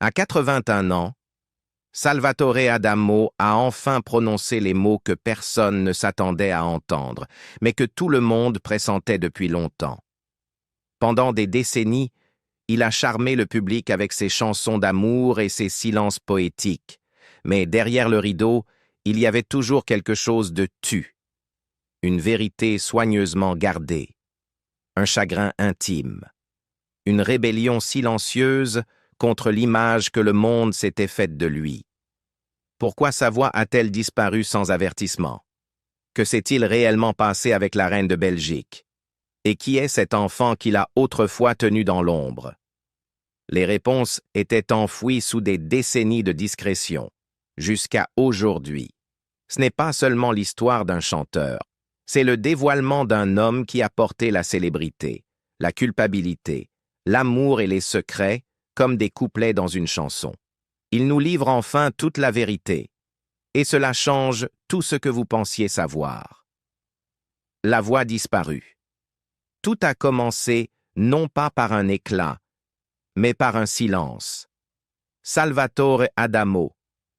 À 81 ans, Salvatore Adamo a enfin prononcé les mots que personne ne s'attendait à entendre, mais que tout le monde pressentait depuis longtemps. Pendant des décennies, il a charmé le public avec ses chansons d'amour et ses silences poétiques, mais derrière le rideau, il y avait toujours quelque chose de tu, une vérité soigneusement gardée, un chagrin intime, une rébellion silencieuse contre l'image que le monde s'était faite de lui. Pourquoi sa voix a-t-elle disparu sans avertissement? Que s'est-il réellement passé avec la reine de Belgique? Et qui est cet enfant qu'il a autrefois tenu dans l'ombre? Les réponses étaient enfouies sous des décennies de discrétion, jusqu'à aujourd'hui. Ce n'est pas seulement l'histoire d'un chanteur, c'est le dévoilement d'un homme qui a porté la célébrité, la culpabilité, l'amour et les secrets comme des couplets dans une chanson. Il nous livre enfin toute la vérité, et cela change tout ce que vous pensiez savoir. La voix disparue. Tout a commencé non pas par un éclat, mais par un silence. Salvatore Adamo,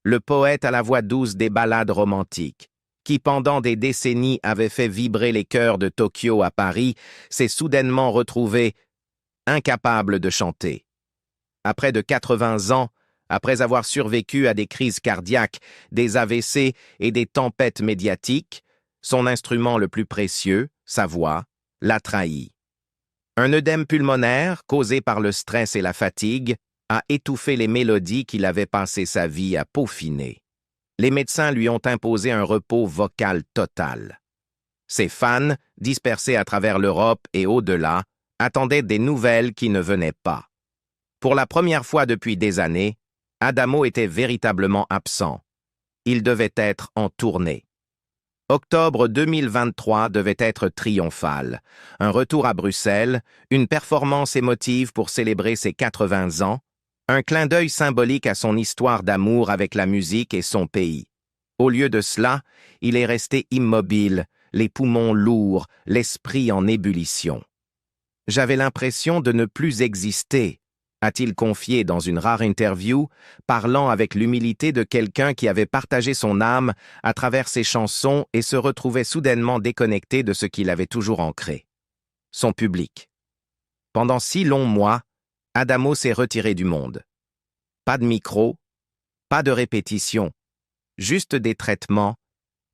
le poète à la voix douce des ballades romantiques, qui pendant des décennies avait fait vibrer les cœurs de Tokyo à Paris, s'est soudainement retrouvé incapable de chanter. À près de 80 ans, après avoir survécu à des crises cardiaques, des AVC et des tempêtes médiatiques, son instrument le plus précieux, sa voix, l'a trahi. Un œdème pulmonaire, causé par le stress et la fatigue, a étouffé les mélodies qu'il avait passé sa vie à peaufiner. Les médecins lui ont imposé un repos vocal total. Ses fans, dispersés à travers l'Europe et au-delà, attendaient des nouvelles qui ne venaient pas. Pour la première fois depuis des années, Adamo était véritablement absent. Il devait être en tournée. Octobre 2023 devait être triomphal. Un retour à Bruxelles, une performance émotive pour célébrer ses 80 ans, un clin d'œil symbolique à son histoire d'amour avec la musique et son pays. Au lieu de cela, il est resté immobile, les poumons lourds, l'esprit en ébullition. « J'avais l'impression de ne plus exister », a-t-il confié dans une rare interview, parlant avec l'humilité de quelqu'un qui avait partagé son âme à travers ses chansons et se retrouvait soudainement déconnecté de ce qu'il avait toujours ancré. Son public. Pendant 6 longs mois, Adamo s'est retiré du monde. Pas de micro, pas de répétition, juste des traitements,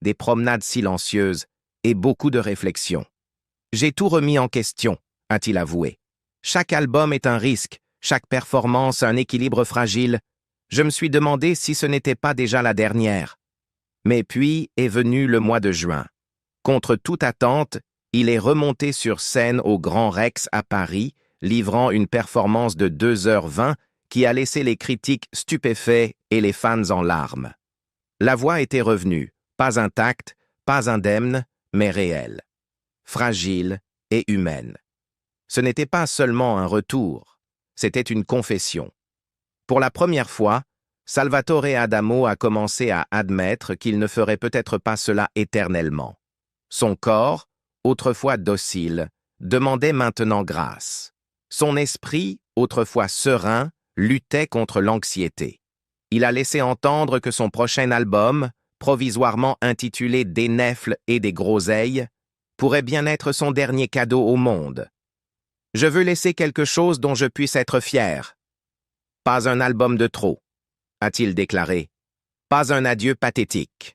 des promenades silencieuses et beaucoup de réflexion. « J'ai tout remis en question », a-t-il avoué. « Chaque album est un risque, chaque performance un équilibre fragile. Je me suis demandé si ce n'était pas déjà la dernière. » Mais puis est venu le mois de juin. Contre toute attente, il est remonté sur scène au Grand Rex à Paris, livrant une performance de 2h20 qui a laissé les critiques stupéfaits et les fans en larmes. La voix était revenue, pas intacte, pas indemne, mais réelle. Fragile et humaine. Ce n'était pas seulement un retour, c'était une confession. Pour la première fois, Salvatore Adamo a commencé à admettre qu'il ne ferait peut-être pas cela éternellement. Son corps, autrefois docile, demandait maintenant grâce. Son esprit, autrefois serein, luttait contre l'anxiété. Il a laissé entendre que son prochain album, provisoirement intitulé « Des nèfles et des groseilles », pourrait bien être son dernier cadeau au monde. « Je veux laisser quelque chose dont je puisse être fier. Pas un album de trop, » a-t-il déclaré. Pas un adieu pathétique.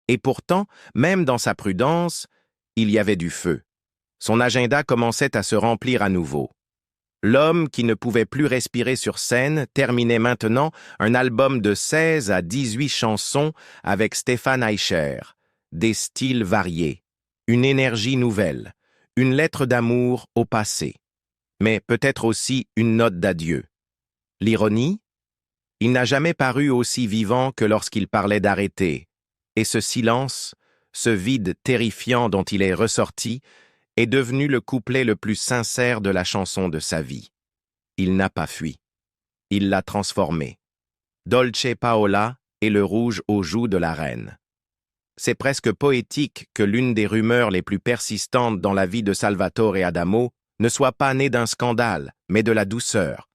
Et pourtant, même dans sa prudence, il y avait du feu. Son agenda commençait à se remplir à nouveau. L'homme qui ne pouvait plus respirer sur scène terminait maintenant un album de 16 à 18 chansons avec Stéphane Eicher, des styles variés, une énergie nouvelle, une lettre d'amour au passé, mais peut-être aussi une note d'adieu. L'ironie? Il n'a jamais paru aussi vivant que lorsqu'il parlait d'arrêter, et ce silence, ce vide terrifiant dont il est ressorti, est devenu le couplet le plus sincère de la chanson de sa vie. Il n'a pas fui. Il l'a transformé. Dolce Paola et le rouge aux joues de la reine. C'est presque poétique que l'une des rumeurs les plus persistantes dans la vie de Salvatore Adamo ne soit pas née d'un scandale, mais de la douceur,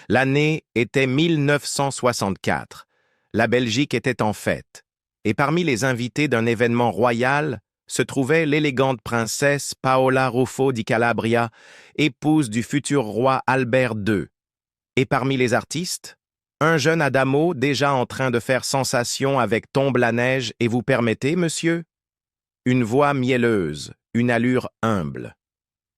L'année était 1964. La Belgique était en fête. Et parmi les invités d'un événement royal se trouvait l'élégante princesse Paola Ruffo di Calabria, épouse du futur roi Albert II. Et parmi les artistes, un jeune Adamo déjà en train de faire sensation avec Tombe la neige et vous permettez, monsieur? Une voix mielleuse, une allure humble.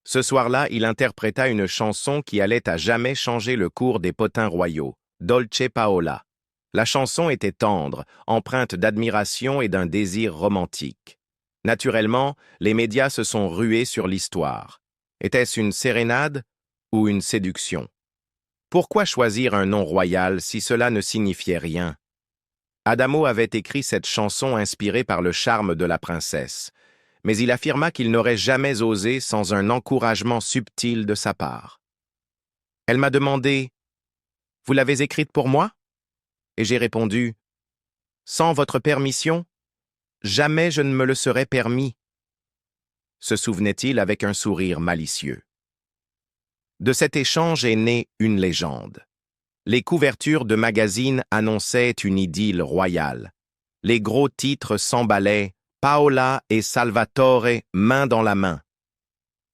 Ce soir-là, il interpréta une chanson qui allait à jamais changer le cours des potins royaux, Dolce Paola. La chanson était tendre, empreinte d'admiration et d'un désir romantique. Naturellement, les médias se sont rués sur l'histoire. Était-ce une sérénade ou une séduction? Pourquoi choisir un nom royal si cela ne signifiait rien? Adamo avait écrit cette chanson inspirée par le charme de la princesse, mais il affirma qu'il n'aurait jamais osé sans un encouragement subtil de sa part. Elle m'a demandé « Vous l'avez écrite pour moi ?» Et j'ai répondu « Sans votre permission, jamais je ne me le serais permis. » Se souvenait-il avec un sourire malicieux. De cet échange est née une légende. Les couvertures de magazines annonçaient une idylle royale. Les gros titres s'emballaient « Paola et Salvatore main dans la main ».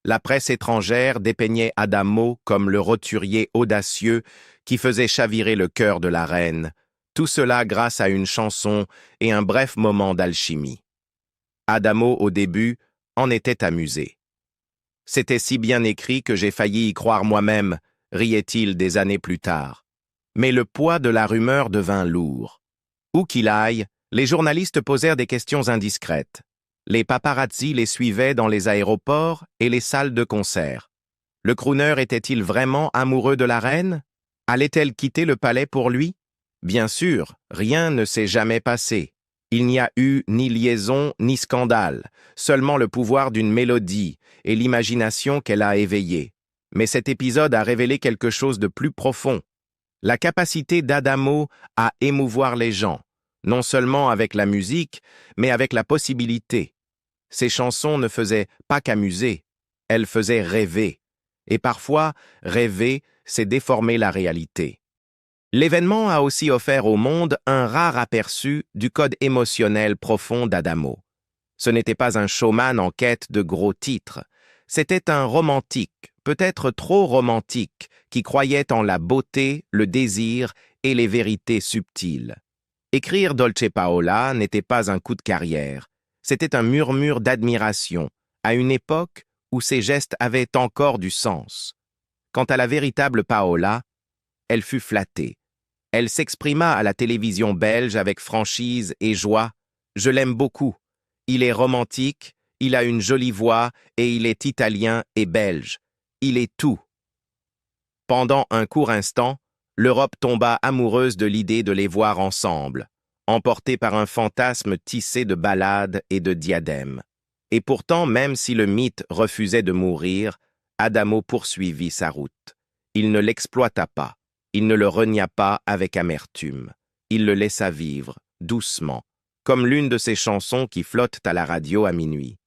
La presse étrangère dépeignait Adamo comme le roturier audacieux qui faisait chavirer le cœur de la reine, tout cela grâce à une chanson et un bref moment d'alchimie. Adamo, au début, en était amusé. « C'était si bien écrit que j'ai failli y croire moi-même », riait-il des années plus tard. Mais le poids de la rumeur devint lourd. Où qu'il aille, les journalistes posèrent des questions indiscrètes. Les paparazzi les suivaient dans les aéroports et les salles de concert. Le crooner était-il vraiment amoureux de la reine? Allait-elle quitter le palais pour lui? Bien sûr, rien ne s'est jamais passé. Il n'y a eu ni liaison ni scandale, seulement le pouvoir d'une mélodie et l'imagination qu'elle a éveillée. Mais cet épisode a révélé quelque chose de plus profond. La capacité d'Adamo à émouvoir les gens, non seulement avec la musique, mais avec la possibilité. Ses chansons ne faisaient pas qu'amuser, elles faisaient rêver. Et parfois, rêver, c'est déformer la réalité. L'événement a aussi offert au monde un rare aperçu du code émotionnel profond d'Adamo. Ce n'était pas un showman en quête de gros titres, c'était un romantique, peut-être trop romantique, qui croyait en la beauté, le désir et les vérités subtiles. Écrire Dolce Paola n'était pas un coup de carrière, c'était un murmure d'admiration, à une époque où ses gestes avaient encore du sens. Quant à la véritable Paola, elle fut flattée. Elle s'exprima à la télévision belge avec franchise et joie. « Je l'aime beaucoup. Il est romantique, il a une jolie voix et il est italien et belge. Il est tout. » Pendant un court instant, l'Europe tomba amoureuse de l'idée de les voir ensemble, emportée par un fantasme tissé de ballades et de diadèmes. Et pourtant, même si le mythe refusait de mourir, Adamo poursuivit sa route. Il ne l'exploita pas. Il ne le renia pas avec amertume. Il le laissa vivre, doucement, comme l'une de ces chansons qui flottent à la radio à minuit.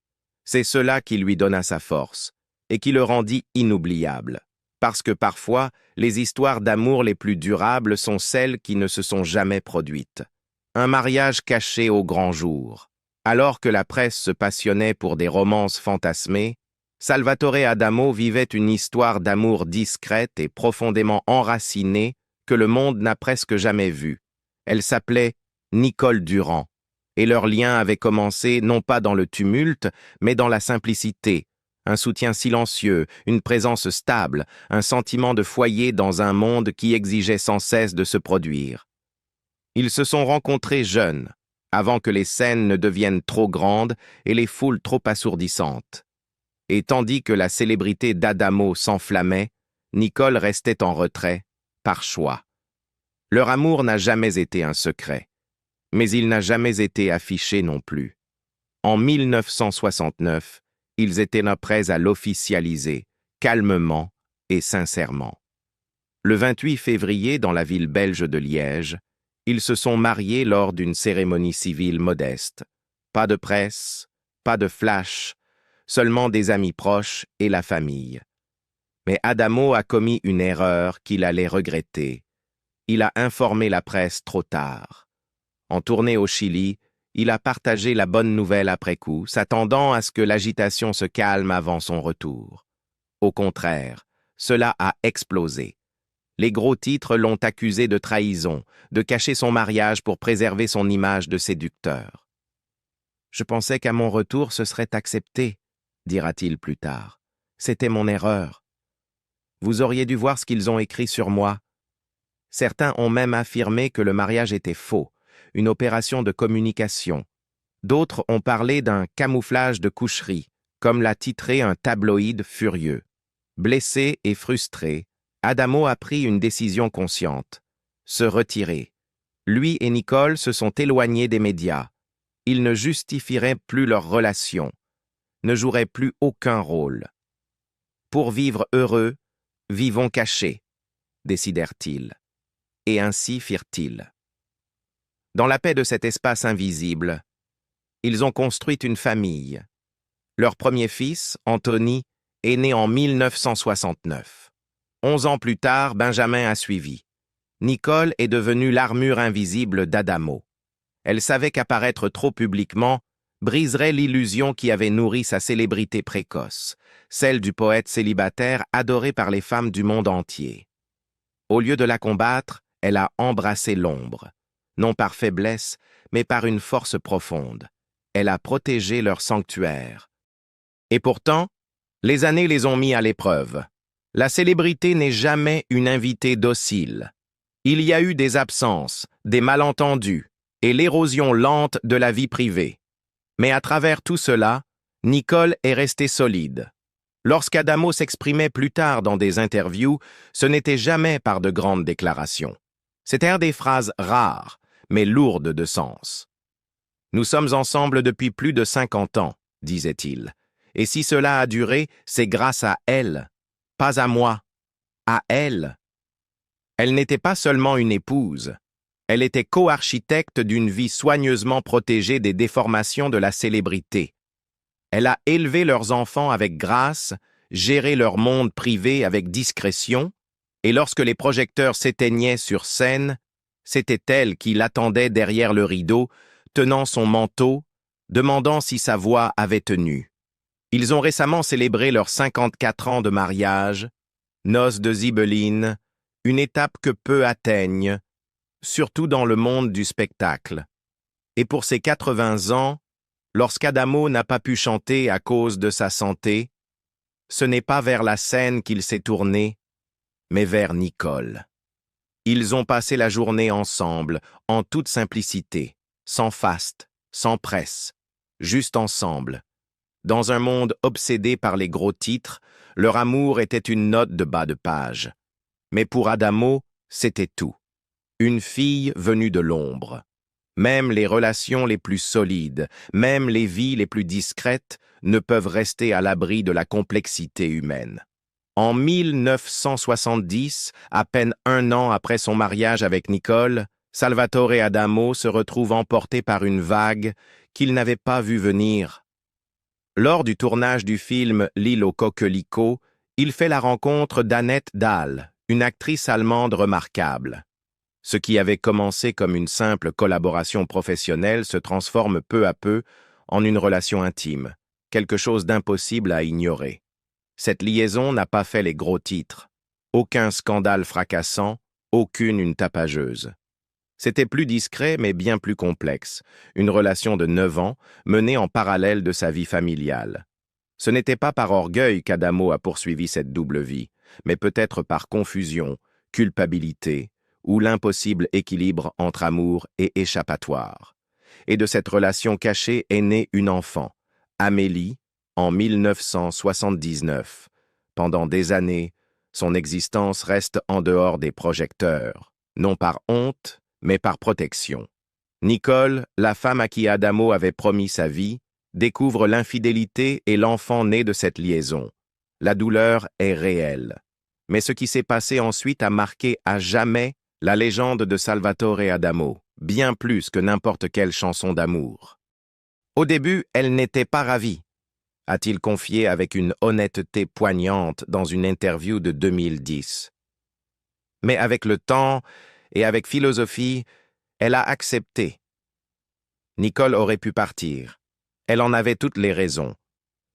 C'est cela qui lui donna sa force, et qui le rendit inoubliable. Parce que parfois, les histoires d'amour les plus durables sont celles qui ne se sont jamais produites. Un mariage caché au grand jour. Alors que la presse se passionnait pour des romances fantasmées, Salvatore Adamo vivait une histoire d'amour discrète et profondément enracinée que le monde n'a presque jamais vue. Elle s'appelait Nicole Durand, et leur lien avait commencé non pas dans le tumulte, mais dans la simplicité, un soutien silencieux, une présence stable, un sentiment de foyer dans un monde qui exigeait sans cesse de se produire. Ils se sont rencontrés jeunes, avant que les scènes ne deviennent trop grandes et les foules trop assourdissantes. Et tandis que la célébrité d'Adamo s'enflammait, Nicole restait en retrait, par choix. Leur amour n'a jamais été un secret, mais il n'a jamais été affiché non plus. En 1969, ils étaient prêts à l'officialiser, calmement et sincèrement. Le 28 février, dans la ville belge de Liège, ils se sont mariés lors d'une cérémonie civile modeste. Pas de presse, pas de flash, seulement des amis proches et la famille. Mais Adamo a commis une erreur qu'il allait regretter. Il a informé la presse trop tard. En tournée au Chili, il a partagé la bonne nouvelle après coup, s'attendant à ce que l'agitation se calme avant son retour. Au contraire, cela a explosé. Les gros titres l'ont accusé de trahison, de cacher son mariage pour préserver son image de séducteur. « Je pensais qu'à mon retour ce serait accepté », dira-t-il plus tard. « C'était mon erreur. Vous auriez dû voir ce qu'ils ont écrit sur moi. » Certains ont même affirmé que le mariage était faux, une opération de communication. D'autres ont parlé d'un camouflage de coucherie, comme l'a titré un tabloïd furieux. Blessé et frustré, Adamo a pris une décision consciente: se retirer. Lui et Nicole se sont éloignés des médias. Ils ne justifieraient plus leur relation, ne joueraient plus aucun rôle. Pour vivre heureux, vivons cachés, décidèrent-ils. Et ainsi firent-ils. Dans la paix de cet espace invisible, ils ont construit une famille. Leur premier fils, Anthony, est né en 1969. 11 ans plus tard, Benjamin a suivi. Nicole est devenue l'armure invisible d'Adamo. Elle savait qu'apparaître trop publiquement briserait l'illusion qui avait nourri sa célébrité précoce, celle du poète célibataire adoré par les femmes du monde entier. Au lieu de la combattre, elle a embrassé l'ombre, non par faiblesse, mais par une force profonde. Elle a protégé leur sanctuaire. Et pourtant, les années les ont mis à l'épreuve. La célébrité n'est jamais une invitée docile. Il y a eu des absences, des malentendus et l'érosion lente de la vie privée. Mais à travers tout cela, Nicole est restée solide. Lorsqu'Adamo s'exprimait plus tard dans des interviews, ce n'était jamais par de grandes déclarations. C'étaient des phrases rares, mais lourdes de sens. « Nous sommes ensemble depuis plus de 50 ans, disait-il. Et si cela a duré, c'est grâce à elle, pas à moi, à elle. Elle n'était pas seulement une épouse, elle était co-architecte d'une vie soigneusement protégée des déformations de la célébrité. Elle a élevé leurs enfants avec grâce, géré leur monde privé avec discrétion, et lorsque les projecteurs s'éteignaient sur scène, c'était elle qui l'attendait derrière le rideau, tenant son manteau, demandant si sa voix avait tenu. Ils ont récemment célébré leurs 54 ans de mariage, noces de Zibeline, une étape que peu atteignent, surtout dans le monde du spectacle. Et pour ses 80 ans, lorsqu'Adamo n'a pas pu chanter à cause de sa santé, ce n'est pas vers la scène qu'il s'est tourné, mais vers Nicole. Ils ont passé la journée ensemble, en toute simplicité, sans faste, sans presse, juste ensemble. Dans un monde obsédé par les gros titres, leur amour était une note de bas de page. Mais pour Adamo, c'était tout. Une fille venue de l'ombre. Même les relations les plus solides, même les vies les plus discrètes ne peuvent rester à l'abri de la complexité humaine. En 1970, à peine un an après son mariage avec Nicole, Salvatore Adamo se retrouve emporté par une vague qu'il n'avait pas vue venir. Lors du tournage du film L'île aux coquelicots, il fait la rencontre d'Annette Dahl, une actrice allemande remarquable. Ce qui avait commencé comme une simple collaboration professionnelle se transforme peu à peu en une relation intime, quelque chose d'impossible à ignorer. Cette liaison n'a pas fait les gros titres. Aucun scandale fracassant, aucune une tapageuse. C'était plus discret mais bien plus complexe, une relation de 9 ans menée en parallèle de sa vie familiale. Ce n'était pas par orgueil qu'Adamo a poursuivi cette double vie, mais peut-être par confusion, culpabilité, ou l'impossible équilibre entre amour et échappatoire. Et de cette relation cachée est née une enfant, Amélie, en 1979. Pendant des années, son existence reste en dehors des projecteurs, non par honte, mais par protection. Nicole, la femme à qui Adamo avait promis sa vie, découvre l'infidélité et l'enfant né de cette liaison. La douleur est réelle. Mais ce qui s'est passé ensuite a marqué à jamais la légende de Salvatore Adamo, bien plus que n'importe quelle chanson d'amour. Au début, elle n'était pas ravie. a-t-il confié avec une honnêteté poignante dans une interview de 2010. Mais avec le temps et avec philosophie, elle a accepté. Nicole aurait pu partir. Elle en avait toutes les raisons.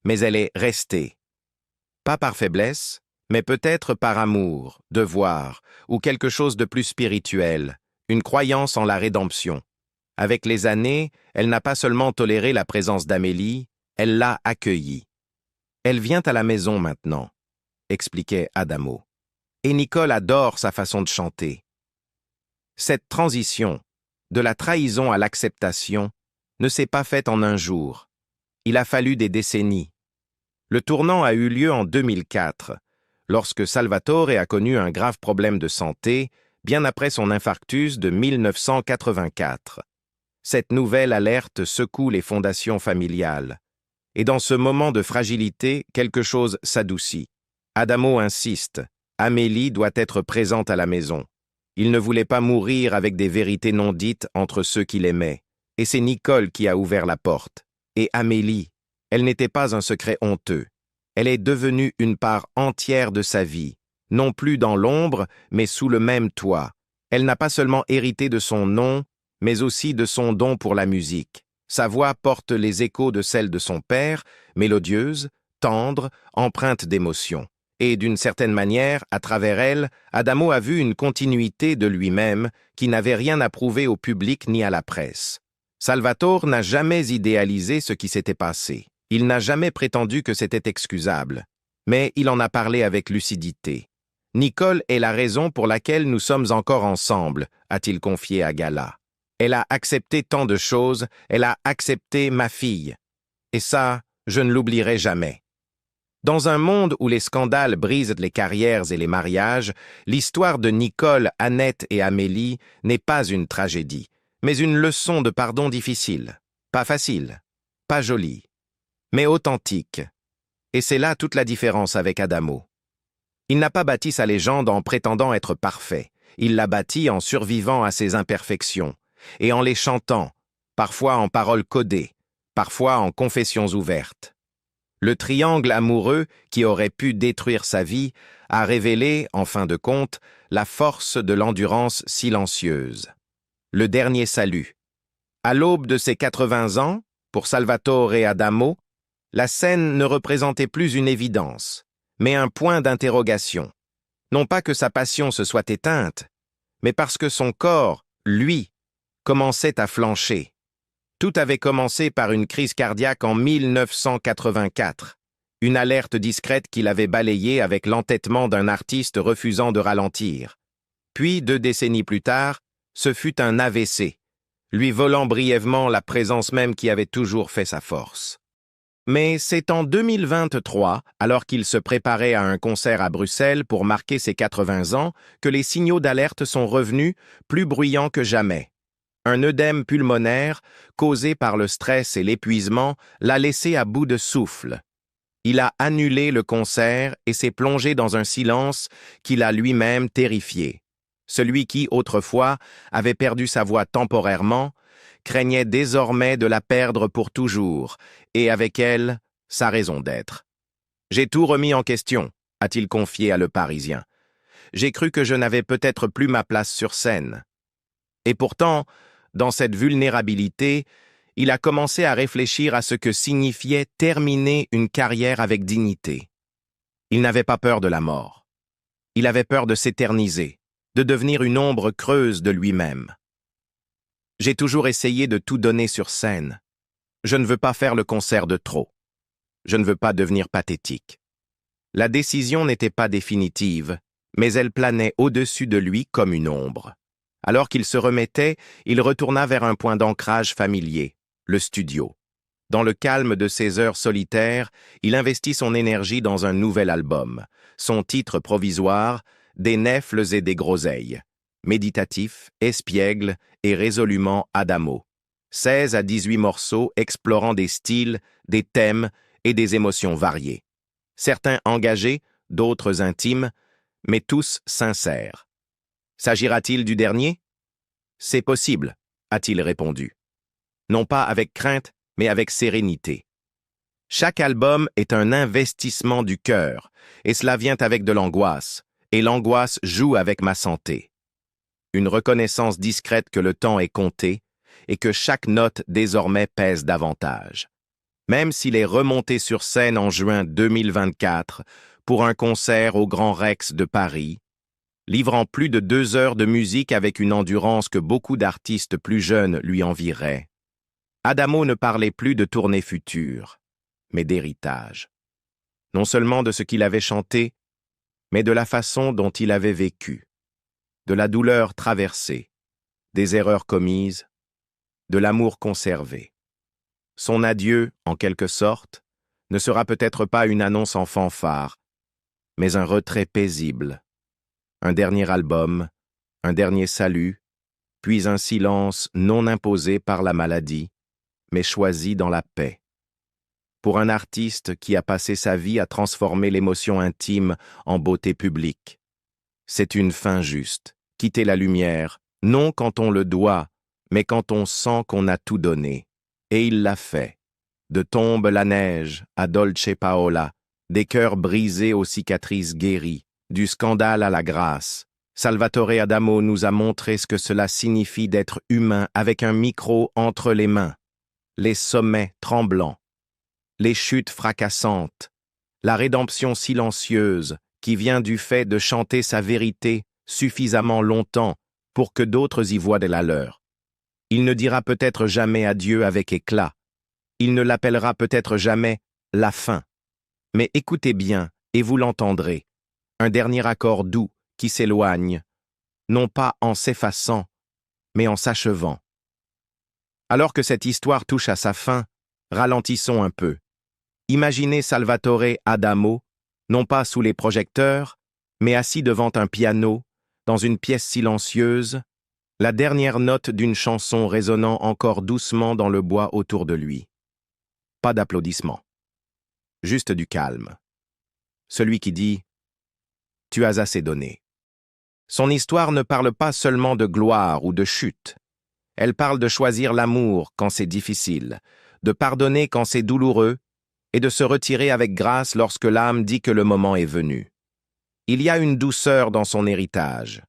Mais elle est restée. Pas par faiblesse, mais peut-être par amour, devoir, ou quelque chose de plus spirituel, une croyance en la rédemption. Avec les années, elle n'a pas seulement toléré la présence d'Amélie, elle l'a accueillie. Elle vient à la maison maintenant, expliquait Adamo. Et Nicole adore sa façon de chanter. Cette transition, de la trahison à l'acceptation, ne s'est pas faite en un jour. Il a fallu des décennies. Le tournant a eu lieu en 2004, lorsque Salvatore a connu un grave problème de santé, bien après son infarctus de 1984. Cette nouvelle alerte secoue les fondations familiales. Et dans ce moment de fragilité, quelque chose s'adoucit. Adamo insiste, Amélie doit être présente à la maison. Il ne voulait pas mourir avec des vérités non dites entre ceux qui l'aimaient. Et c'est Nicole qui a ouvert la porte. Et Amélie, elle n'était pas un secret honteux. Elle est devenue une part entière de sa vie, non plus dans l'ombre, mais sous le même toit. Elle n'a pas seulement hérité de son nom, mais aussi de son don pour la musique. Sa voix porte les échos de celle de son père, mélodieuse, tendre, empreinte d'émotion. Et d'une certaine manière, à travers elle, Adamo a vu une continuité de lui-même qui n'avait rien à prouver au public ni à la presse. Salvatore n'a jamais idéalisé ce qui s'était passé. Il n'a jamais prétendu que c'était excusable. Mais il en a parlé avec lucidité. Nicole est la raison pour laquelle nous sommes encore ensemble, a-t-il confié à Gala. Elle a accepté tant de choses, elle a accepté ma fille. Et ça, je ne l'oublierai jamais. Dans un monde où les scandales brisent les carrières et les mariages, l'histoire de Nicole, Annette et Amélie n'est pas une tragédie, mais une leçon de pardon difficile. Pas facile, pas jolie, mais authentique. Et c'est là toute la différence avec Adamo. Il n'a pas bâti sa légende en prétendant être parfait. Il l'a bâtie en survivant à ses imperfections, et en les chantant, parfois en paroles codées, parfois en confessions ouvertes. Le triangle amoureux, qui aurait pu détruire sa vie, a révélé, en fin de compte, la force de l'endurance silencieuse. Le dernier salut. À l'aube de ses 80 ans, pour Salvatore Adamo, la scène ne représentait plus une évidence, mais un point d'interrogation. Non pas que sa passion se soit éteinte, mais parce que son corps, lui, commençait à flancher. Tout avait commencé par une crise cardiaque en 1984, une alerte discrète qu'il avait balayée avec l'entêtement d'un artiste refusant de ralentir. Puis, 2 décennies plus tard, ce fut un AVC, lui volant brièvement la présence même qui avait toujours fait sa force. Mais c'est en 2023, alors qu'il se préparait à un concert à Bruxelles pour marquer ses 80 ans, que les signaux d'alerte sont revenus, plus bruyants que jamais. Un œdème pulmonaire, causé par le stress et l'épuisement, l'a laissé à bout de souffle. Il a annulé le concert et s'est plongé dans un silence qui l'a lui-même terrifié. Celui qui, autrefois, avait perdu sa voix temporairement, craignait désormais de la perdre pour toujours, et avec elle, sa raison d'être. « J'ai tout remis en question », a-t-il confié à Le Parisien. « J'ai cru que je n'avais peut-être plus ma place sur scène. » Et pourtant, dans cette vulnérabilité, il a commencé à réfléchir à ce que signifiait terminer une carrière avec dignité. Il n'avait pas peur de la mort. Il avait peur de s'éterniser, de devenir une ombre creuse de lui-même. J'ai toujours essayé de tout donner sur scène. Je ne veux pas faire le concert de trop. Je ne veux pas devenir pathétique. La décision n'était pas définitive, mais elle planait au-dessus de lui comme une ombre. Alors qu'il se remettait, il retourna vers un point d'ancrage familier, le studio. Dans le calme de ses heures solitaires, il investit son énergie dans un nouvel album. Son titre provisoire, Des nèfles et des groseilles. Méditatif, espiègle et résolument Adamo. 16 à 18 morceaux explorant des styles, des thèmes et des émotions variées. Certains engagés, d'autres intimes, mais tous sincères. S'agira-t-il du dernier? C'est possible, a-t-il répondu. Non pas avec crainte, mais avec sérénité. Chaque album est un investissement du cœur, et cela vient avec de l'angoisse, et l'angoisse joue avec ma santé. Une reconnaissance discrète que le temps est compté, et que chaque note désormais pèse davantage. Même s'il est remonté sur scène en juin 2024 pour un concert au Grand Rex de Paris, livrant plus de 2 heures de musique avec une endurance que beaucoup d'artistes plus jeunes lui envieraient, Adamo ne parlait plus de tournée future, mais d'héritage. Non seulement de ce qu'il avait chanté, mais de la façon dont il avait vécu, de la douleur traversée, des erreurs commises, de l'amour conservé. Son adieu, en quelque sorte, ne sera peut-être pas une annonce en fanfare, mais un retrait paisible. Un dernier album, un dernier salut, puis un silence non imposé par la maladie, mais choisi dans la paix. Pour un artiste qui a passé sa vie à transformer l'émotion intime en beauté publique. C'est une fin juste, quitter la lumière, non quand on le doit, mais quand on sent qu'on a tout donné. Et il l'a fait. De Tombe la neige à Dolce Paola, des cœurs brisés aux cicatrices guéries, du scandale à la grâce. Salvatore Adamo nous a montré ce que cela signifie d'être humain avec un micro entre les mains. Les sommets tremblants, les chutes fracassantes, la rédemption silencieuse qui vient du fait de chanter sa vérité suffisamment longtemps pour que d'autres y voient de la leur. Il ne dira peut-être jamais adieu avec éclat. Il ne l'appellera peut-être jamais la fin. Mais écoutez bien, et vous l'entendrez. Un dernier accord doux qui s'éloigne, non pas en s'effaçant, mais en s'achevant. Alors que cette histoire touche à sa fin, ralentissons un peu. Imaginez Salvatore Adamo, non pas sous les projecteurs, mais assis devant un piano, dans une pièce silencieuse, la dernière note d'une chanson résonnant encore doucement dans le bois autour de lui. Pas d'applaudissements. Juste du calme. Celui qui dit « Tu as assez donné ». Son histoire ne parle pas seulement de gloire ou de chute. Elle parle de choisir l'amour quand c'est difficile, de pardonner quand c'est douloureux et de se retirer avec grâce lorsque l'âme dit que le moment est venu. Il y a une douceur dans son héritage,